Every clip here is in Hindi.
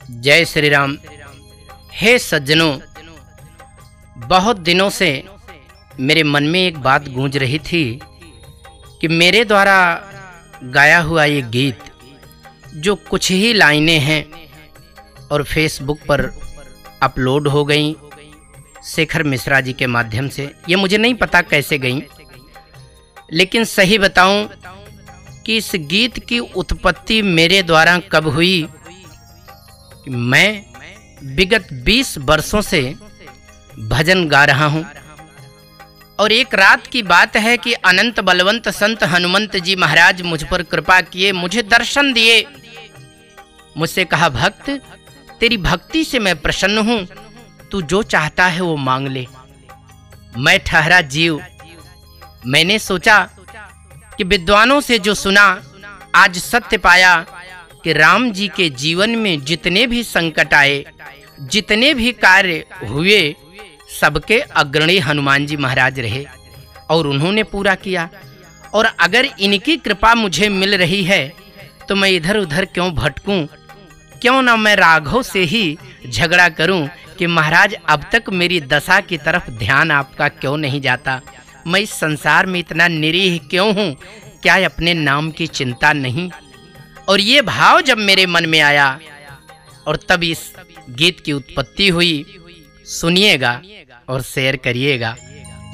जय श्री राम। हे सज्जनों, बहुत दिनों से मेरे मन में एक बात गूंज रही थी कि मेरे द्वारा गाया हुआ ये गीत जो कुछ ही लाइनें हैं और फेसबुक पर अपलोड हो गई शेखर मिश्रा जी के माध्यम से। ये मुझे नहीं पता कैसे गई, लेकिन सही बताऊं कि इस गीत की उत्पत्ति मेरे द्वारा कब हुई। मैं विगत 20 वर्षों से भजन गा रहा हूं और एक रात की बात है कि अनंत बलवंत संत हनुमंत जी महाराज मुझ पर कृपा किए, मुझे दर्शन दिए। मुझसे कहा, भक्त तेरी भक्ति से मैं प्रसन्न हूं, तू जो चाहता है वो मांग ले। मैं ठहरा जीव, मैंने सोचा कि विद्वानों से जो सुना आज सत्य पाया कि राम जी के जीवन में जितने भी संकट आए, जितने भी कार्य हुए, सबके अग्रणी हनुमान जी महाराज रहे और उन्होंने पूरा किया। और अगर इनकी कृपा मुझे मिल रही है तो मैं इधर उधर क्यों भटकूं? क्यों ना मैं राघव से ही झगड़ा करूं कि महाराज अब तक मेरी दशा की तरफ ध्यान आपका क्यों नहीं जाता? मैं इस संसार में इतना निरीह क्यों हूं? क्या अपने नाम की चिंता नहीं? और ये भाव जब मेरे मन में आया और तब इस गीत की उत्पत्ति हुई। सुनिएगा और शेयर करिएगा।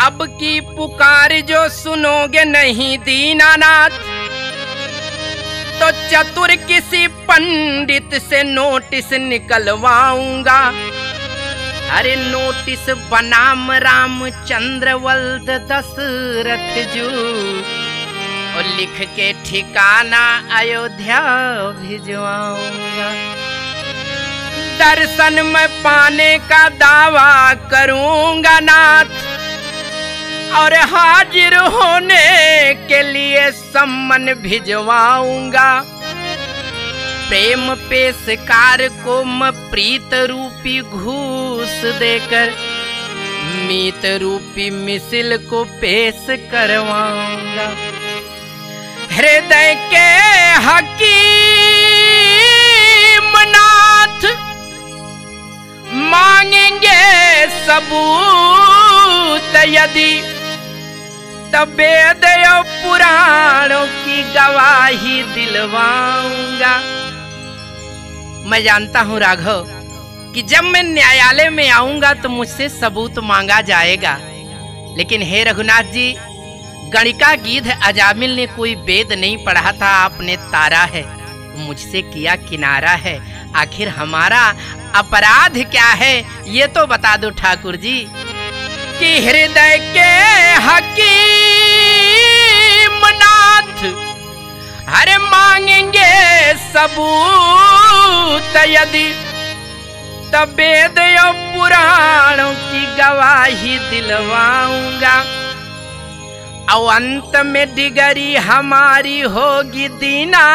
अब की पुकार जो सुनोगे नहीं दीनानाथ, तो चतुर किसी पंडित से नोटिस निकलवाऊंगा। अरे नोटिस बनाम रामचंद्र वल्द दशरथ जू, और लिख के ठिकाना अयोध्या भिजवाऊंगा। दर्शन में पाने का दावा करूंगा नाथ, और हाजिर होने के लिए सम्मन भिजवाऊंगा। प्रेम पेशकार को मैं प्रीत रूपी घूस देकर मीत रूपी मिसिल को पेश करवाऊंगा। हृदय के हकीम नाथ मांगेंगे सबूत यदि, तब वेद और पुराणों की गवाही दिलवाऊंगा। मैं जानता हूं राघव कि जब मैं न्यायालय में आऊंगा तो मुझसे सबूत मांगा जाएगा, लेकिन हे रघुनाथ जी, गणिका गीध अजामिल ने कोई वेद नहीं पढ़ा था, आपने तारा है, मुझसे किया किनारा है। आखिर हमारा अपराध क्या है ये तो बता दो ठाकुर जी। कि हृदय के हकीम नाथ हरे मांगेंगे सबूत यदि, तब वेद और पुराणों की गवाही दिलवाऊंगा। और अंत में डिगरी हमारी होगी दीनानाथ,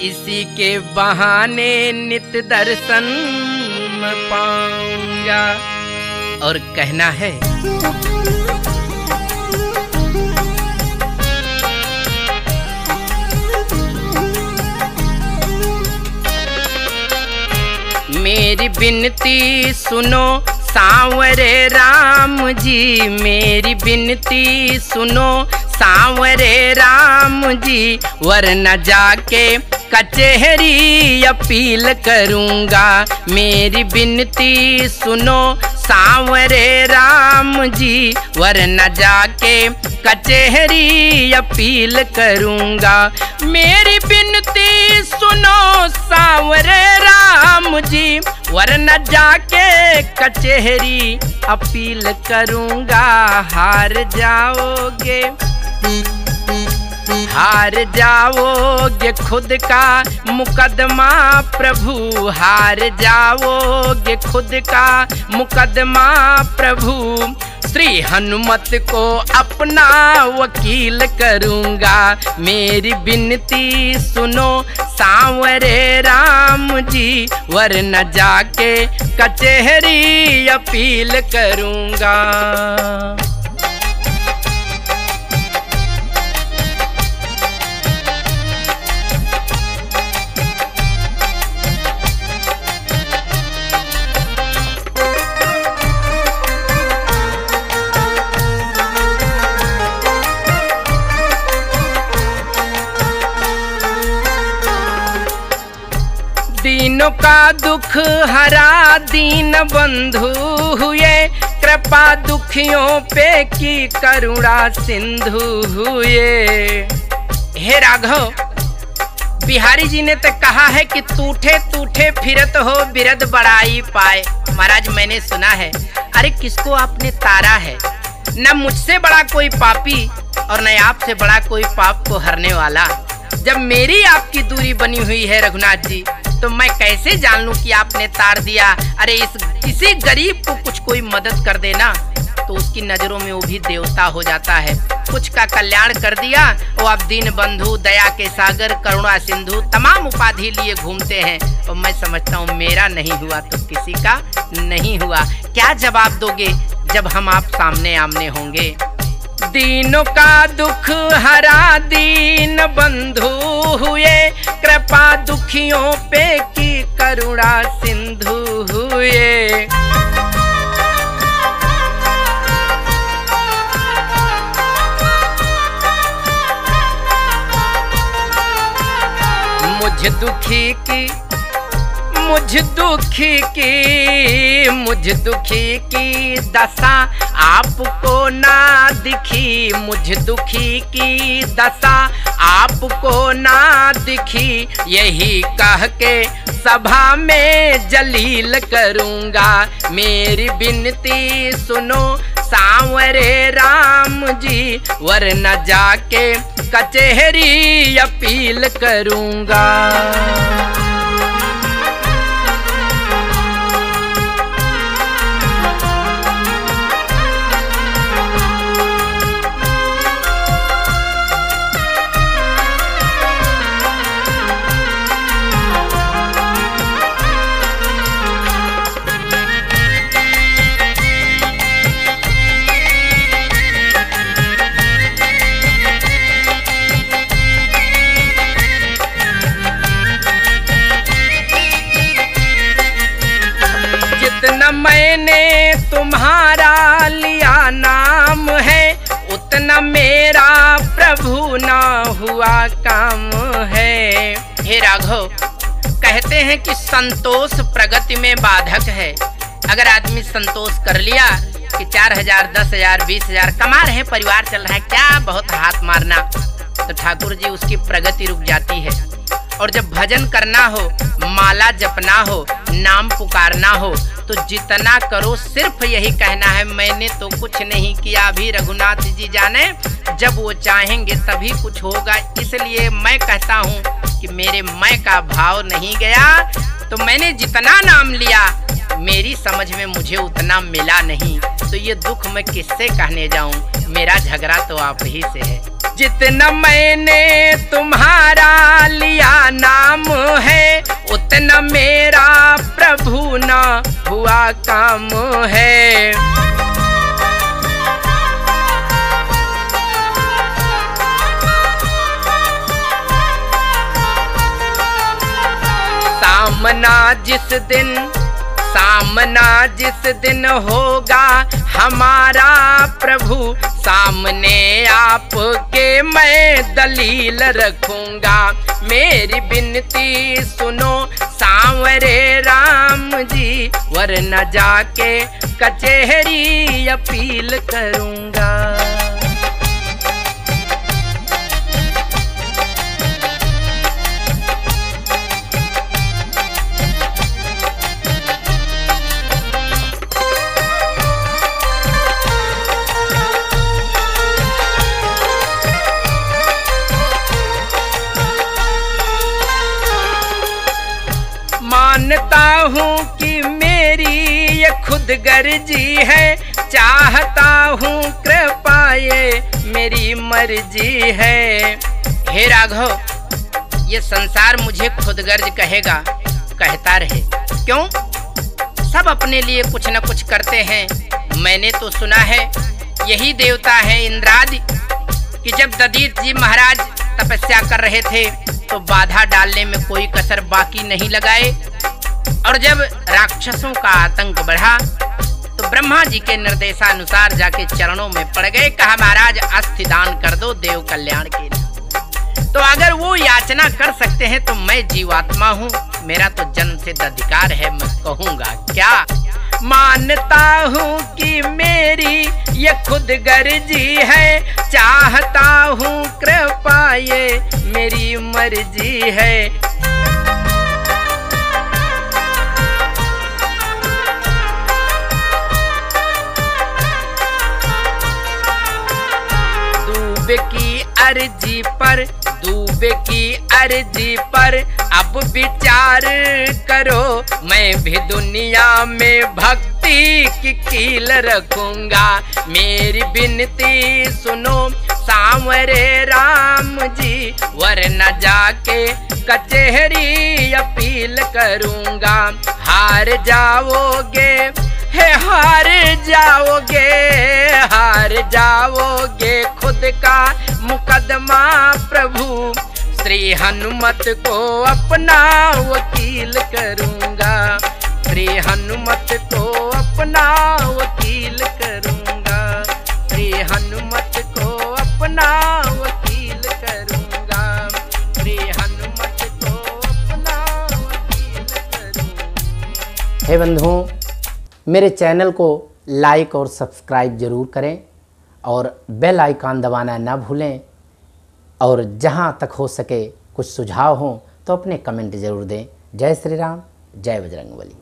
इसी के बहाने नित दर्शन पाऊंगा। और कहना है, मेरी विनती सुनो सांवरे राम जी, मेरी विनती सुनो सांवरे राम जी, वरना जाके कचहरी अपील करूंगा। मेरी विनती सुनो सांवरे राम जी, वरना जाके कचहरी अपील करूंगा। मेरी विनती सुनो सांवरे राम जी, वरना जाके कचहरी अपील करूंगा। हार जाओगे, हार जाओगे खुद का मुकदमा प्रभु, हार जाओगे खुद का मुकदमा प्रभु। श्री हनुमत को अपना वकील करूंगा। मेरी विनती सुनो सांवरे राम जी, वरना जाके कचहरी अपील करूंगा। दीनों का दुख हरा दीन बंधु हुए, कृपा दुखियों पे की करुणा सिंधु हुए। हे राघव, बिहारी जी ने तो कहा है कि टूटे टूटे फिरत हो बिरद बड़ाई पाए। महाराज मैंने सुना है, अरे किसको आपने तारा है? न मुझसे बड़ा कोई पापी और न आपसे बड़ा कोई पाप को हरने वाला। जब मेरी आपकी दूरी बनी हुई है रघुनाथ जी, तो मैं कैसे जान लूं कि आपने तार दिया? अरे इसी गरीब को कुछ कोई मदद कर देना तो उसकी नजरों में वो भी देवता हो जाता है। कुछ का कल्याण कर दिया, वो आप दीन बंधु, दया के सागर, करुणा सिंधु तमाम उपाधि लिए घूमते हैं। और मैं समझता हूँ मेरा नहीं हुआ तो किसी का नहीं हुआ। क्या जवाब दोगे जब हम आप सामने आमने होंगे? दीनों का दुख हरा दीन बंधु हुए, कृपा दुखियों पे की करुणा सिंधु हुए। मुझ दुखी की दशा आपको ना दिखी, मुझ दुखी की दशा आपको ना दिखी, यही कह के सभा में जलील करूँगा। मेरी विनती सुनो सांवरे राम जी, वरना जाके कचहरी अपील करूँगा। मैंने तुम्हारा लिया नाम है, उतना मेरा प्रभु ना हुआ काम है। हे राघव, कहते हैं कि संतोष प्रगति में बाधक है। अगर आदमी संतोष कर लिया कि 4000, 10,000, 20,000 कमा रहे, परिवार चल रहा है, क्या बहुत हाथ मारना, तो ठाकुर जी उसकी प्रगति रुक जाती है। और जब भजन करना हो, माला जपना हो, नाम पुकारना हो, तो जितना करो सिर्फ यही कहना है, मैंने तो कुछ नहीं किया। अभी रघुनाथ जी जाने, जब वो चाहेंगे तभी कुछ होगा। इसलिए मैं कहता हूँ कि मेरे मैं का भाव नहीं गया, तो मैंने जितना नाम लिया मेरी समझ में मुझे उतना मिला नहीं, तो ये दुख मैं किससे कहने जाऊं? मेरा झगड़ा तो आप ही से है। जितना मैंने तुम्हारा लिया नाम है, उतना मेरा प्रभु ना हुआ काम है। सामना जिस दिन होगा हमारा प्रभु, सामने आपके मैं दलील रखूंगा। मेरी विनती सुनो सांवरे राम जी, वरना जाके कचहरी अपील करूंगा। मानता हूँ कि मेरी ये खुद गर्जी है, चाहता हूँ कृपा ये मेरी मर्जी है। हे राघव, ये संसार मुझे खुदगर्ज कहेगा, कहता रहे। क्यों? सब अपने लिए कुछ न कुछ करते हैं। मैंने तो सुना है यही देवता है इंद्रादि, कि जब दधीच जी महाराज तपस्या कर रहे थे तो बाधा डालने में कोई कसर बाकी नहीं लगाए, और जब राक्षसों का आतंक बढ़ा तो ब्रह्मा जी के निर्देशानुसार जाके चरणों में पड़ गए, कहा महाराज अस्थि दान कर दो देव कल्याण के लिए। तो अगर वो याचना कर सकते हैं तो मैं जीवात्मा हूँ, मेरा तो जन्म सिद्ध अधिकार है। मैं कहूँगा क्या, मानता हूँ कि मेरी ये खुद गर्जी है, चाहता हूँ कृपा ये मेरी मर्जी है। दूबे की अर्जी पर अब विचार करो, मैं भी दुनिया में भक्ति की कील रखूंगा। मेरी विनती सुनो सांवरे राम जी, वरना जाके कचहरी अपील करूंगा। हार जाओगे हार जाओगे, हार जाओगे खुद का मुकदमा प्रभु, श्री हनुमत को अपना वकील करूंगा। श्री हनुमत को अपना वकील करूंगा। श्री हनुमत को अपना वकील करूंगा। श्री हनुमत को अपना वकील करूंगा। हे बंधुओं, मेरे चैनल को लाइक और सब्सक्राइब जरूर करें और बेल आइकन दबाना ना भूलें। और जहां तक हो सके कुछ सुझाव हो तो अपने कमेंट ज़रूर दें। जय श्री राम, जय बजरंगबली।